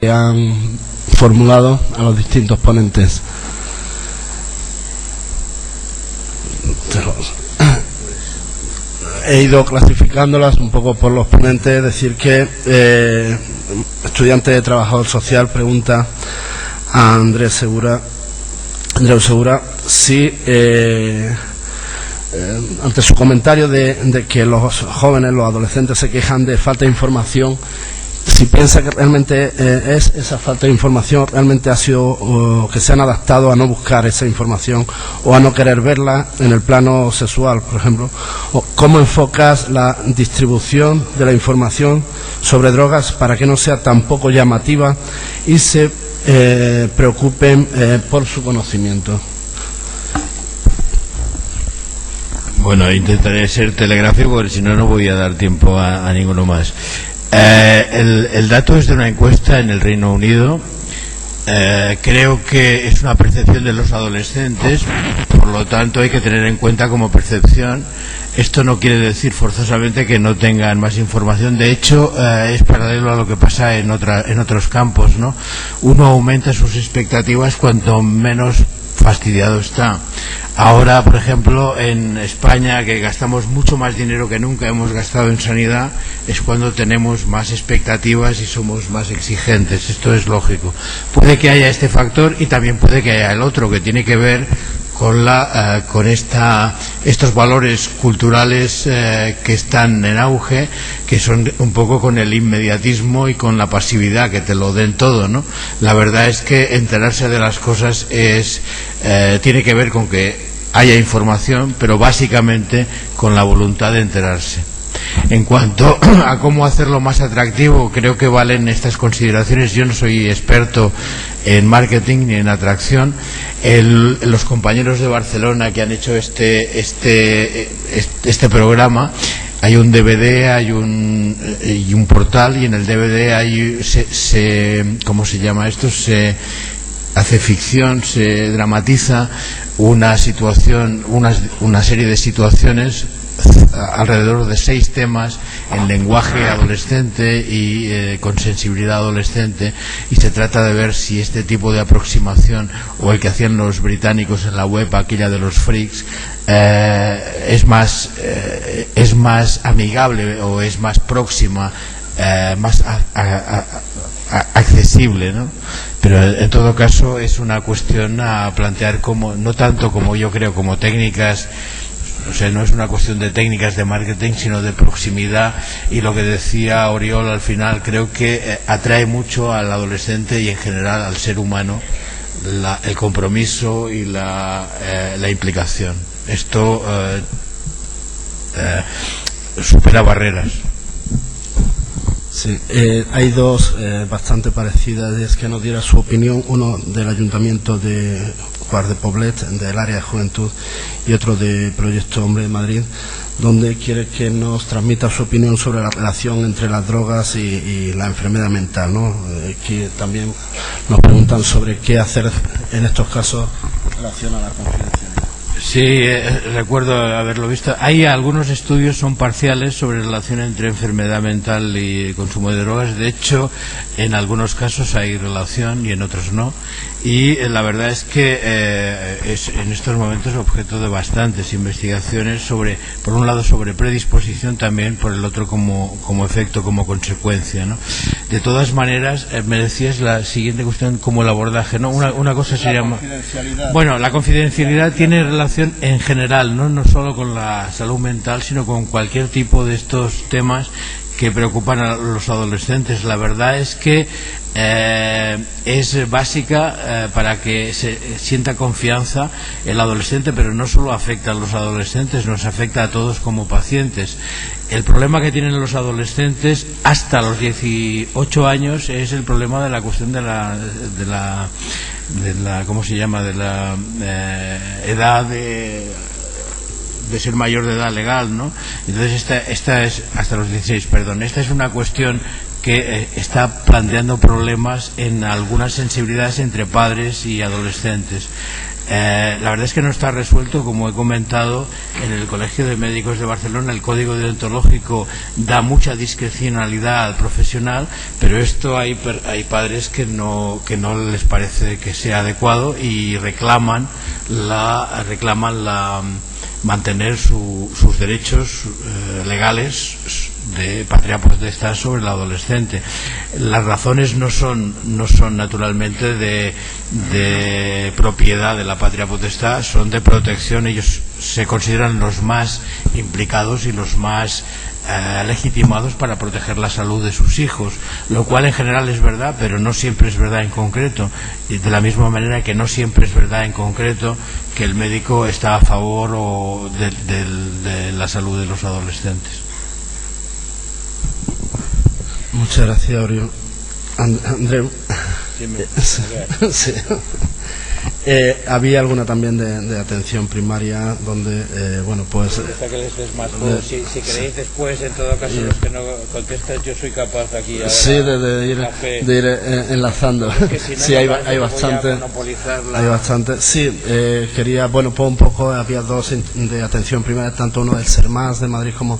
que han formulado a los distintos ponentes. He ido clasificándolas un poco por los ponentes. Decir que estudiante de trabajador social pregunta a Andreu Segura si ante su comentario de que los jóvenes, los adolescentes se quejan de falta de información, si piensa que realmente es esa falta de información, realmente ha sido que se han adaptado a no buscar esa información o a no querer verla en el plano sexual, por ejemplo. O ¿cómo enfocas la distribución de la información sobre drogas para que no sea tan poco llamativa y se preocupen por su conocimiento? Bueno, intentaré ser telegráfico porque si no, no voy a dar tiempo a ninguno más. El dato es de una encuesta en el Reino Unido. Creo que es una percepción de los adolescentes, por lo tanto hay que tener en cuenta como percepción. Esto no quiere decir forzosamente que no tengan más información. De hecho, es paralelo a lo que pasa en otros campos, ¿no? Uno aumenta sus expectativas cuanto menos fastidiado está. Ahora, por ejemplo, en España, que gastamos mucho más dinero que nunca hemos gastado en sanidad, es cuando tenemos más expectativas y somos más exigentes. Esto es lógico. Puede que haya este factor y también puede que haya el otro, que tiene que ver con estos valores culturales que están en auge, que son un poco con el inmediatismo y con la pasividad, que te lo den todo, ¿no? La verdad es que enterarse de las cosas tiene que ver con que haya información, pero básicamente con la voluntad de enterarse. En cuanto a cómo hacerlo más atractivo, creo que valen estas consideraciones. Yo no soy experto en marketing ni en atracción. Los compañeros de Barcelona que han hecho este programa, hay un DVD y un portal, y en el DVD hay ¿cómo se llama esto? Se hace ficción, se dramatiza una situación, una serie de situaciones alrededor de 6 temas en lenguaje adolescente y con sensibilidad adolescente, y se trata de ver si este tipo de aproximación o el que hacían los británicos en la web, aquella de los freaks, es más amigable o es más próxima, más accesible, ¿no? Pero en todo caso es una cuestión a plantear como, no tanto como yo creo, como técnicas. O sea, no es una cuestión de técnicas de marketing, sino de proximidad, y lo que decía Oriol al final, creo que atrae mucho al adolescente y en general al ser humano el compromiso y la implicación. Esto supera barreras. Sí, hay dos bastante parecidas, es que nos diera su opinión, uno del Ayuntamiento de Quart de Poblet, del área de juventud, y otro de Proyecto Hombre de Madrid, donde quiere que nos transmita su opinión sobre la relación entre las drogas y la enfermedad mental, ¿no? Que también nos preguntan sobre qué hacer en estos casos en relación a la confidencialidad. Sí, recuerdo haberlo visto. Hay algunos estudios, son parciales, sobre relación entre enfermedad mental y consumo de drogas. De hecho, en algunos casos hay relación y en otros no. Y la verdad es que es en estos momentos objeto de bastantes investigaciones sobre, por un lado, sobre predisposición, también por el otro como efecto, como consecuencia, ¿no? De todas maneras, me decías la siguiente cuestión, como el abordaje, ¿no? Una cosa se llama... Bueno, la confidencialidad tiene relación en general, no solo con la salud mental, sino con cualquier tipo de estos temas que preocupan a los adolescentes. La verdad es que es básica para que se sienta confianza el adolescente, pero no solo afecta a los adolescentes, nos afecta a todos como pacientes. El problema que tienen los adolescentes hasta los 18 años es el problema de la cuestión de la ¿cómo se llama? De la edad de ser mayor de edad legal, ¿no? Entonces esta es hasta los 16, perdón. Esta es una cuestión que está planteando problemas en algunas sensibilidades entre padres y adolescentes. La verdad es que no está resuelto, como he comentado. En el Colegio de Médicos de Barcelona el código deontológico da mucha discrecionalidad al profesional, pero esto hay padres que no les parece que sea adecuado y reclaman mantener sus derechos legales de patria potestad sobre el adolescente. Las razones no son naturalmente de propiedad de la patria potestad, son de protección. Ellos se consideran los más implicados y los más legitimados para proteger la salud de sus hijos, lo cual en general es verdad, pero no siempre es verdad en concreto, y de la misma manera que no siempre es verdad en concreto que el médico está a favor de la salud de los adolescentes. Muchas gracias, Oriol. Andreu. Sí. Había alguna también de atención primaria donde, bueno, pues... que les des más si queréis después, en todo caso, los que no contestan, yo soy capaz aquí ahora, sí, de ir enlazando. Si no, sí, hay bastante. Sí, quería, bueno, pues un poco, había dos de atención primaria, tanto uno del SERMAS de Madrid como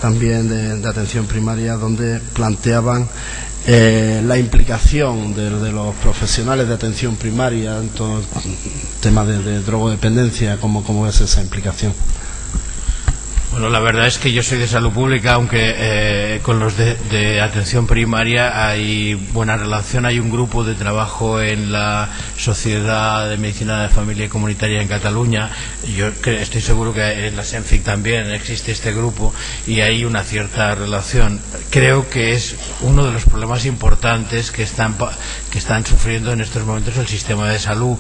también de atención primaria, donde planteaban la implicación de los profesionales de atención primaria en todo el tema de drogodependencia. ¿Cómo es esa implicación? Bueno, la verdad es que yo soy de salud pública, aunque con los de atención primaria hay buena relación. Hay un grupo de trabajo en la Sociedad de Medicina de Familia y Comunitaria en Cataluña. Yo estoy seguro que en la SENFIC también existe este grupo y hay una cierta relación. Creo que es uno de los problemas importantes que están sufriendo en estos momentos el sistema de salud.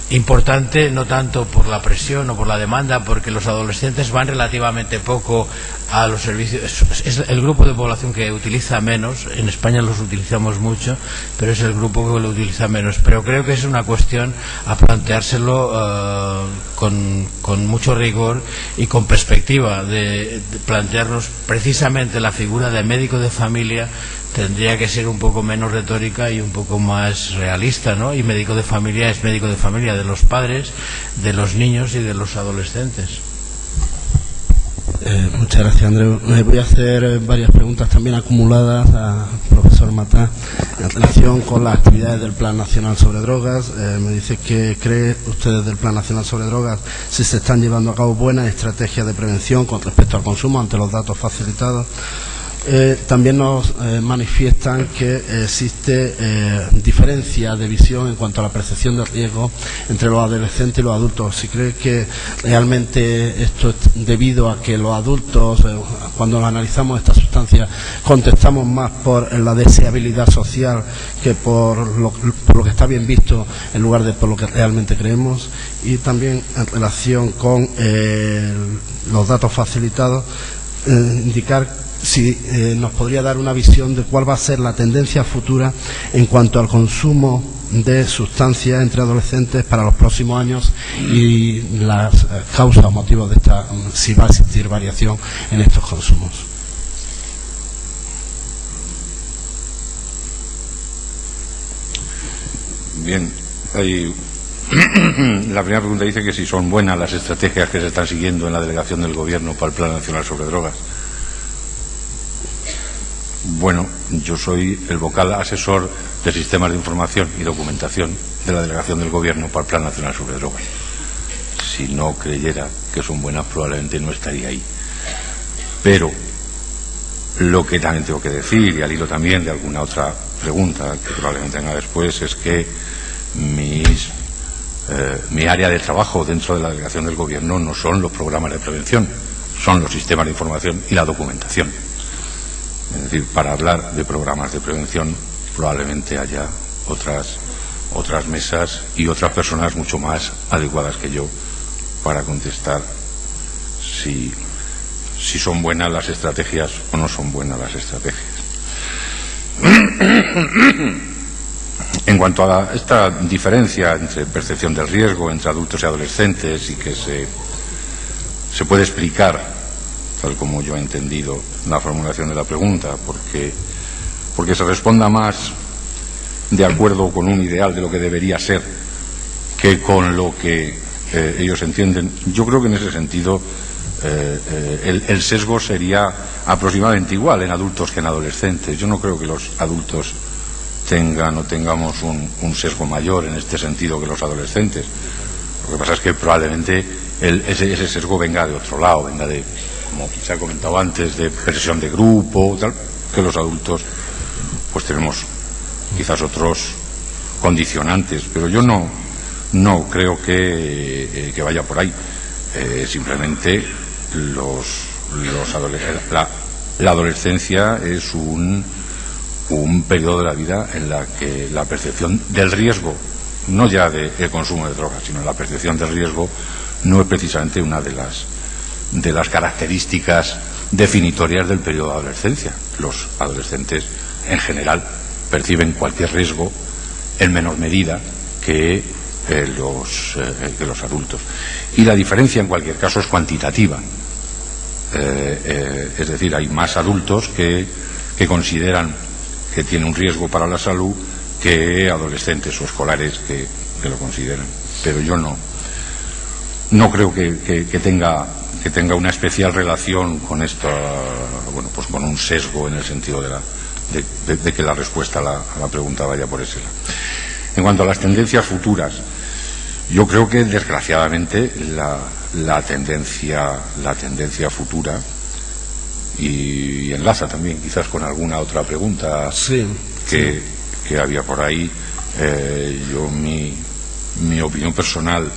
Importante no tanto por la presión o por la demanda, porque los adolescentes van relativamente poco a los servicios. Es el grupo de población que utiliza menos. En España los utilizamos mucho, pero es el grupo que lo utiliza menos. Pero creo que es una cuestión a planteárselo con mucho rigor y con perspectiva de plantearnos precisamente la figura de médico de familia. Tendría que ser un poco menos retórica y un poco más realista, ¿no? Y médico de familia es médico de familia de los padres, de los niños y de los adolescentes. Muchas gracias, Andreu. Voy a hacer varias preguntas también acumuladas al profesor Matá en relación con las actividades del Plan Nacional sobre Drogas. Me dice que cree usted del Plan Nacional sobre Drogas si se están llevando a cabo buenas estrategias de prevención con respecto al consumo ante los datos facilitados. También nos manifiestan que existe diferencia de visión en cuanto a la percepción de riesgo entre los adolescentes y los adultos. Si cree que realmente esto es debido a que los adultos, cuando analizamos esta sustancia, contestamos más por la deseabilidad social que por lo que está bien visto en lugar de por lo que realmente creemos. Y también en relación con los datos facilitados, indicar si nos podría dar una visión de cuál va a ser la tendencia futura en cuanto al consumo de sustancias entre adolescentes para los próximos años y las causas o motivos de esta, si va a existir variación en estos consumos. Bien, la primera pregunta dice que si son buenas las estrategias que se están siguiendo en la delegación del Gobierno para el Plan Nacional sobre Drogas. Bueno, yo soy el vocal asesor de sistemas de información y documentación de la delegación del Gobierno para el Plan Nacional sobre Drogas. Si no creyera que son buenas, probablemente no estaría ahí. Pero lo que también tengo que decir, y al hilo también de alguna otra pregunta que probablemente venga después, es que mi área de trabajo dentro de la delegación del Gobierno no son los programas de prevención, son los sistemas de información y la documentación. Es decir, para hablar de programas de prevención probablemente haya otras mesas y otras personas mucho más adecuadas que yo para contestar si son buenas las estrategias o no son buenas las estrategias. En cuanto a esta diferencia entre percepción del riesgo entre adultos y adolescentes y que se puede explicar tal como yo he entendido la formulación de la pregunta, porque porque se responda más de acuerdo con un ideal de lo que debería ser que con lo que ellos entienden. Yo creo que en ese sentido el sesgo sería aproximadamente igual en adultos que en adolescentes. Yo no creo que los adultos tengan o tengamos un sesgo mayor en este sentido que los adolescentes. Lo que pasa es que probablemente ese sesgo venga de otro lado, venga de, como se ha comentado antes, de presión de grupo, tal, que los adultos pues tenemos quizás otros condicionantes, pero yo no creo que vaya por ahí. Simplemente la adolescencia es un periodo de la vida en la que la percepción del riesgo, no ya del consumo de drogas, sino la percepción del riesgo, no es precisamente una de las características definitorias del periodo de adolescencia. Los adolescentes en general perciben cualquier riesgo en menor medida que los adultos. Y la diferencia en cualquier caso es cuantitativa. Es decir, hay más adultos que consideran que tiene un riesgo para la salud que adolescentes o escolares que lo consideran. Pero yo no creo que tenga una especial relación con esto, bueno, pues con un sesgo en el sentido de que la respuesta a la pregunta vaya por ese lado. En cuanto a las tendencias futuras, yo creo que desgraciadamente la tendencia futura, y enlaza también quizás con alguna otra pregunta que había por ahí, yo mi opinión personal,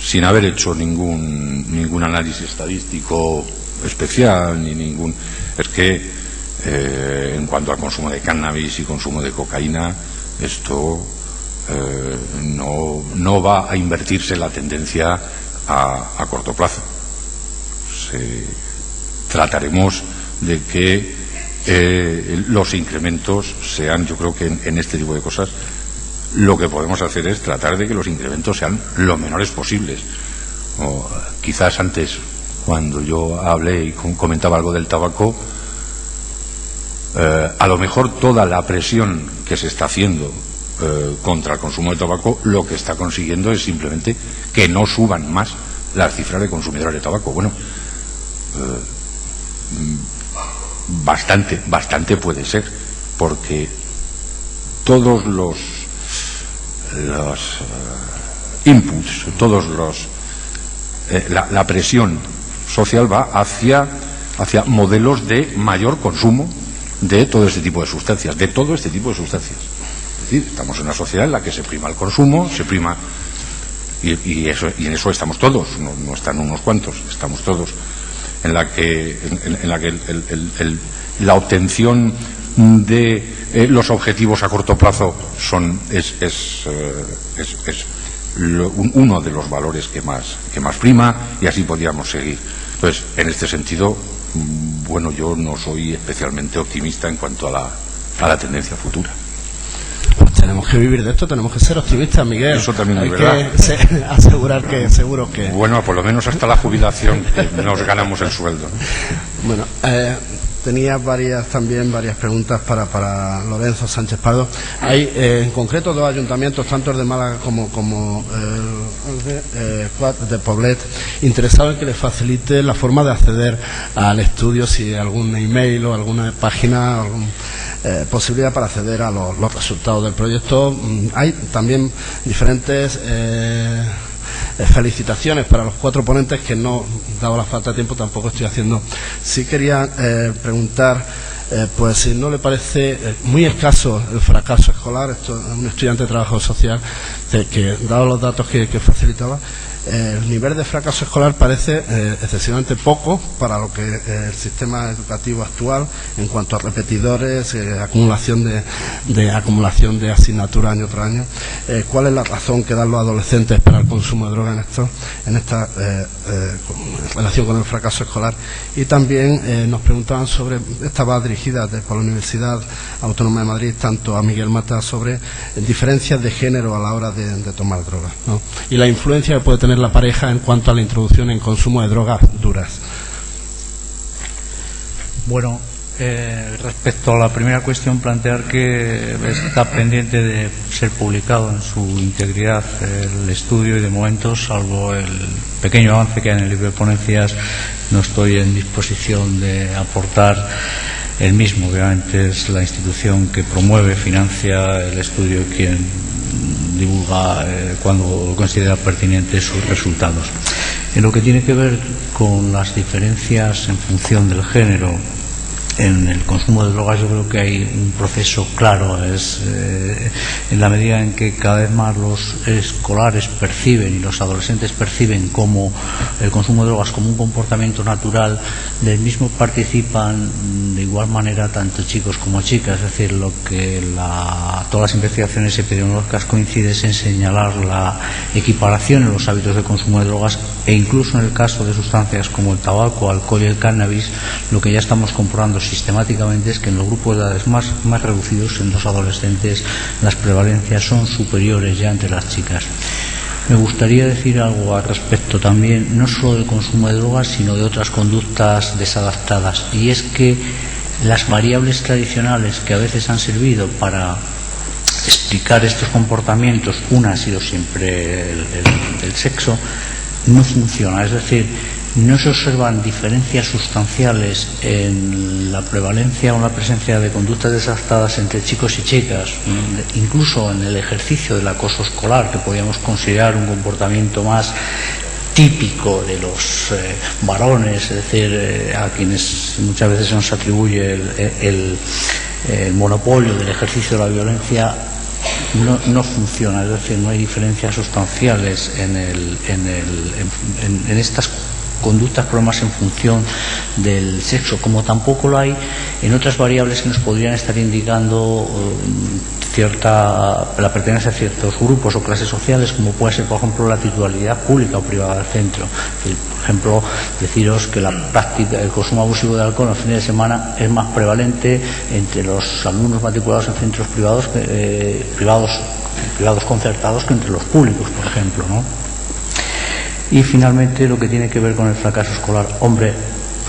sin haber hecho ningún análisis estadístico especial es que en cuanto al consumo de cannabis y consumo de cocaína, esto no va a invertirse la tendencia a corto plazo. Trataremos de que los incrementos sean, yo creo que en este tipo de cosas lo que podemos hacer es tratar de que los incrementos sean lo menores posibles. Quizás antes, cuando yo hablé y comentaba algo del tabaco, a lo mejor toda la presión que se está haciendo contra el consumo de tabaco, lo que está consiguiendo es simplemente que no suban más las cifras de consumidores de tabaco. Bueno, bastante puede ser, porque todos los inputs, la presión social va hacia modelos de mayor consumo de todo este tipo de sustancias, Es decir, estamos en una sociedad en la que se prima el consumo, y en eso estamos todos, no están unos cuantos, estamos todos, en la que la obtención de los objetivos a corto plazo es uno de los valores que más prima, y así podríamos seguir. Entonces, en este sentido, bueno, yo no soy especialmente optimista en cuanto a la tendencia futura. Pues tenemos que vivir de esto, tenemos que ser optimistas, Miguel. Eso también es Hay verdad. que asegurar que seguro que... Bueno, por lo menos hasta la jubilación que nos ganamos el sueldo, ¿no? Bueno, tenía varias preguntas para Lorenzo Sánchez Pardo. Hay en concreto dos ayuntamientos, tanto el de Málaga como el de Poblet, interesados en que les facilite la forma de acceder al estudio, si algún email o alguna página, posibilidad para acceder a los resultados del proyecto. Hay también diferentes felicitaciones para los 4 ponentes, que no, dado la falta de tiempo, tampoco estoy haciendo. Sí quería preguntar, pues si no le parece muy escaso el fracaso escolar. Esto es un estudiante de trabajo social que, dado los datos que facilitaba, el nivel de fracaso escolar parece excesivamente poco para lo que el sistema educativo actual, en cuanto a repetidores, acumulación de asignaturas año tras año. ¿Cuál es la razón que dan los adolescentes para el consumo de drogas en esta relación con el fracaso escolar? Y también nos preguntaban sobre, esta va dirigida por la Universidad Autónoma de Madrid, tanto a Miguel Mata, sobre diferencias de género a la hora de tomar drogas, ¿no? Y la influencia que puede tener la pareja en cuanto a la introducción en consumo de drogas duras. Bueno, Respecto a la primera cuestión, plantear que está pendiente de ser publicado en su integridad el estudio y de momento, salvo el pequeño avance que hay en el libro de ponencias, no estoy en disposición de aportar el mismo. Obviamente es la institución que promueve, financia el estudio quien divulga cuando considera pertinentes sus resultados. En lo que tiene que ver con las diferencias en función del género en el consumo de drogas, yo creo que hay un proceso claro. En la medida en que cada vez más los escolares perciben y los adolescentes perciben como el consumo de drogas como un comportamiento natural, del mismo participan de igual manera tanto chicos como chicas. Es decir, lo que todas las investigaciones epidemiológicas coinciden es en señalar la equiparación en los hábitos de consumo de drogas, e incluso en el caso de sustancias como el tabaco, alcohol y el cannabis, lo que ya estamos comprobando sistemáticamente es que en los grupos de edades más reducidos, en los adolescentes, las prevalencias son superiores ya entre las chicas. Me gustaría decir algo al respecto también, no solo del consumo de drogas, sino de otras conductas desadaptadas, y es que las variables tradicionales que a veces han servido para explicar estos comportamientos, una ha sido siempre el sexo, no funciona. Es decir, no se observan diferencias sustanciales en la prevalencia o en la presencia de conductas desadaptadas entre chicos y chicas, incluso en el ejercicio del acoso escolar, que podríamos considerar un comportamiento más típico de los varones, es decir, a quienes muchas veces se nos atribuye el monopolio del ejercicio de la violencia. No funciona. Es decir, no hay diferencias sustanciales en estas conductas, problemas en función del sexo, como tampoco lo hay en otras variables que nos podrían estar indicando la pertenencia a ciertos grupos o clases sociales, como puede ser, por ejemplo, la titularidad pública o privada del centro. Por ejemplo, deciros que el consumo abusivo de alcohol en los fines de semana es más prevalente entre los alumnos matriculados en centros privados concertados que entre los públicos, por ejemplo, ¿no? Y finalmente, lo que tiene que ver con el fracaso escolar. Hombre,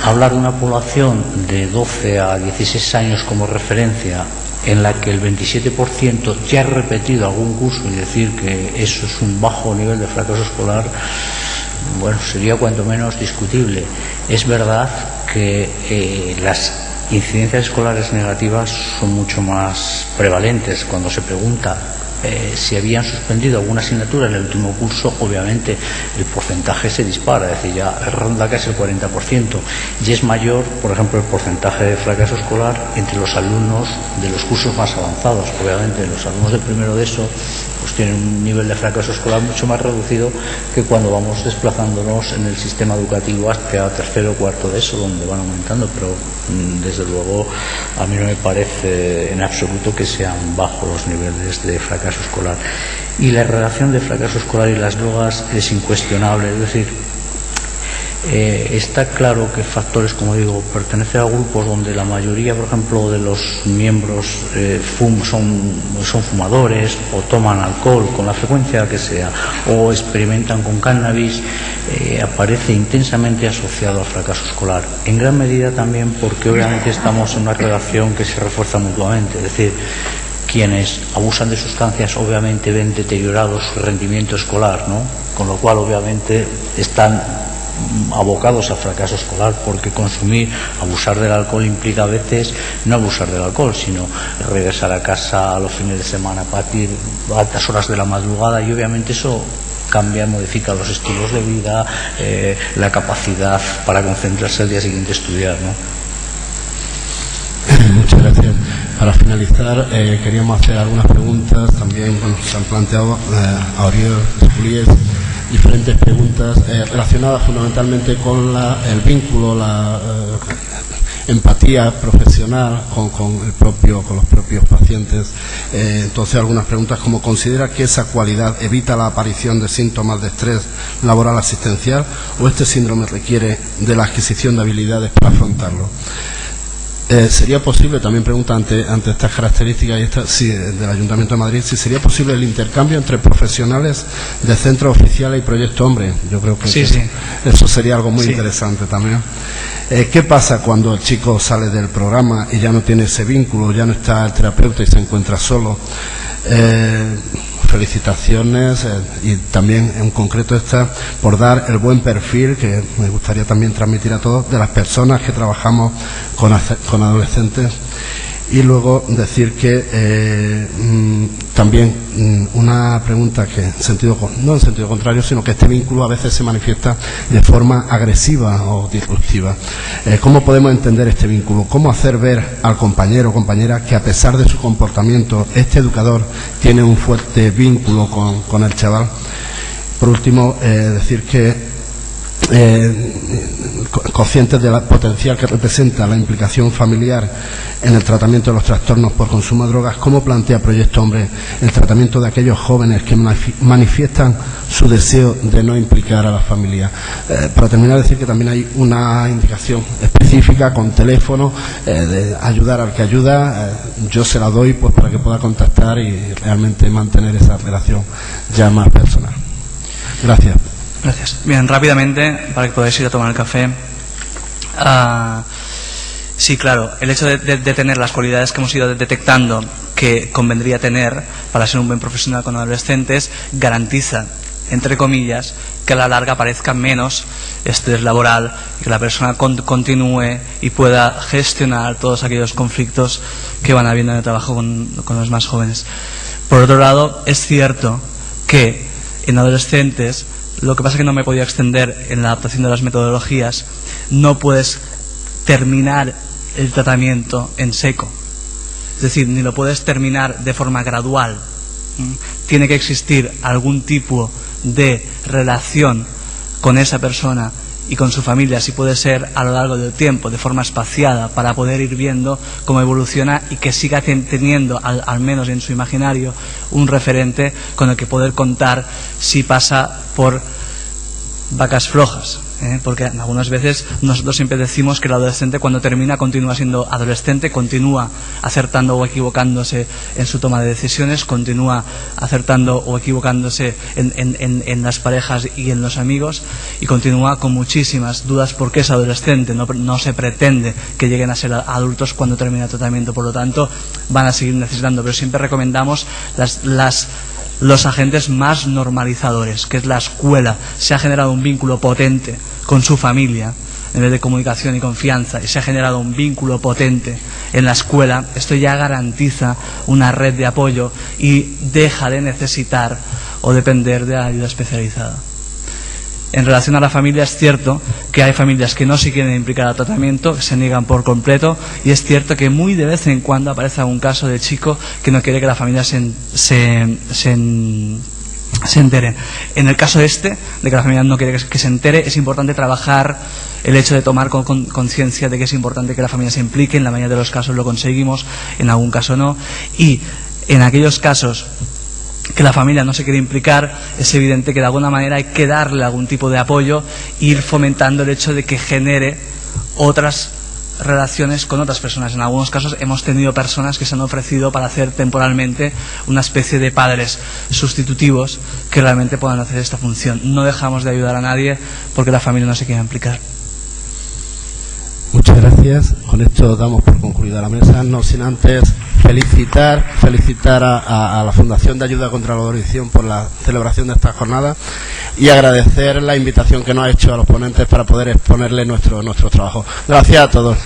hablar de una población de 12 a 16 años como referencia, en la que el 27% ya ha repetido algún curso, y decir que eso es un bajo nivel de fracaso escolar, bueno, sería cuanto menos discutible. Es verdad que las incidencias escolares negativas son mucho más prevalentes. Cuando se pregunta si habían suspendido alguna asignatura en el último curso, obviamente el porcentaje se dispara, es decir, ya ronda casi el 40%, y es mayor, por ejemplo, el porcentaje de fracaso escolar entre los alumnos de los cursos más avanzados. Obviamente los alumnos de primero de ESO pues tienen un nivel de fracaso escolar mucho más reducido que cuando vamos desplazándonos en el sistema educativo hasta tercero o cuarto de ESO, donde van aumentando, pero desde luego a mí no me parece en absoluto que sean bajos los niveles de fracaso escolar. Y la relación de fracaso escolar y las drogas es incuestionable. Es decir, está claro que factores, como digo, pertenecer a grupos donde la mayoría, por ejemplo, de los miembros son fumadores o toman alcohol con la frecuencia que sea, o experimentan con cannabis, aparece intensamente asociado al fracaso escolar. En gran medida también porque obviamente estamos en una relación que se refuerza mutuamente. Es decir, quienes abusan de sustancias obviamente ven deteriorado su rendimiento escolar, ¿no? Con lo cual obviamente están abocados a fracaso escolar, porque abusar del alcohol implica a veces no abusar del alcohol, sino regresar a casa a los fines de semana, partir a altas horas de la madrugada, y obviamente eso modifica los estilos de vida, la capacidad para concentrarse al día siguiente a estudiar, ¿no? Muchas gracias. Para finalizar, queríamos hacer algunas preguntas. También se han planteado a Oriol Esculies diferentes preguntas relacionadas fundamentalmente con el vínculo, la empatía profesional con los propios pacientes. Entonces, algunas preguntas como: ¿considera que esa cualidad evita la aparición de síntomas de estrés laboral asistencial, o este síndrome requiere de la adquisición de habilidades para afrontarlo? ¿Sería posible, también pregunta ante estas características y del Ayuntamiento de Madrid, si sería posible el intercambio entre profesionales de centros oficiales y Proyecto Hombre? Yo creo que eso sería algo muy interesante también. ¿Qué pasa cuando el chico sale del programa y ya no tiene ese vínculo, ya no está el terapeuta y se encuentra solo? Felicitaciones y también en concreto está por dar el buen perfil que me gustaría también transmitir a todos de las personas que trabajamos con adolescentes. Y luego decir que también una pregunta que no en sentido contrario, sino que este vínculo a veces se manifiesta de forma agresiva o disruptiva. ¿Cómo podemos entender este vínculo? ¿Cómo hacer ver al compañero o compañera que a pesar de su comportamiento este educador tiene un fuerte vínculo con el chaval? Por último, decir que conscientes del potencial que representa la implicación familiar en el tratamiento de los trastornos por consumo de drogas, ¿cómo plantea Proyecto Hombre el tratamiento de aquellos jóvenes que manifiestan su deseo de no implicar a la familia? Para terminar, decir que también hay una indicación específica con teléfono de ayudar al que ayuda. Yo se la doy pues para que pueda contactar y realmente mantener esa relación ya más personal. Gracias. Gracias. Bien, rápidamente, para que podáis ir a tomar el café. Sí, claro, el hecho de tener las cualidades que hemos ido detectando que convendría tener para ser un buen profesional con adolescentes garantiza, entre comillas, que a la larga parezca menos estrés laboral y que la persona continúe y pueda gestionar todos aquellos conflictos que van habiendo en el trabajo con los más jóvenes. Por otro lado, es cierto que en adolescentes, lo que pasa es que no me podía extender en la adaptación de las metodologías, no puedes terminar el tratamiento en seco. Es decir, ni lo puedes terminar de forma gradual. Tiene que existir algún tipo de relación con esa persona y con su familia, si puede ser a lo largo del tiempo, de forma espaciada, para poder ir viendo cómo evoluciona y que siga teniendo, al menos en su imaginario, un referente con el que poder contar si pasa por vacas flojas. Porque algunas veces nosotros siempre decimos que el adolescente cuando termina continúa siendo adolescente, continúa acertando o equivocándose en su toma de decisiones, continúa acertando o equivocándose en las parejas y en los amigos, y continúa con muchísimas dudas porque es adolescente. No se pretende que lleguen a ser adultos cuando termina el tratamiento, por lo tanto van a seguir necesitando, pero siempre recomendamos los agentes más normalizadores, que es la escuela. Se ha generado un vínculo potente con su familia a nivel de comunicación y confianza, y se ha generado un vínculo potente en la escuela. Esto ya garantiza una red de apoyo y deja de necesitar o depender de la ayuda especializada. En relación a la familia, es cierto que hay familias que no se quieren implicar al tratamiento, que se niegan por completo, y es cierto que muy de vez en cuando aparece algún caso de chico que no quiere que la familia se entere. En el caso de que la familia no quiere que se entere, es importante trabajar el hecho de tomar conciencia de que es importante que la familia se implique. En la mayoría de los casos lo conseguimos, en algún caso no, y en aquellos casos que la familia no se quiere implicar, es evidente que de alguna manera hay que darle algún tipo de apoyo e ir fomentando el hecho de que genere otras relaciones con otras personas. En algunos casos hemos tenido personas que se han ofrecido para hacer temporalmente una especie de padres sustitutivos que realmente puedan hacer esta función. No dejamos de ayudar a nadie porque la familia no se quiere implicar. Muchas gracias. Con esto damos por concluida la mesa, no sin antes felicitar a la Fundación de Ayuda contra la Drogadicción por la celebración de esta jornada y agradecer la invitación que nos ha hecho a los ponentes para poder exponerle nuestro trabajo. Gracias a todos.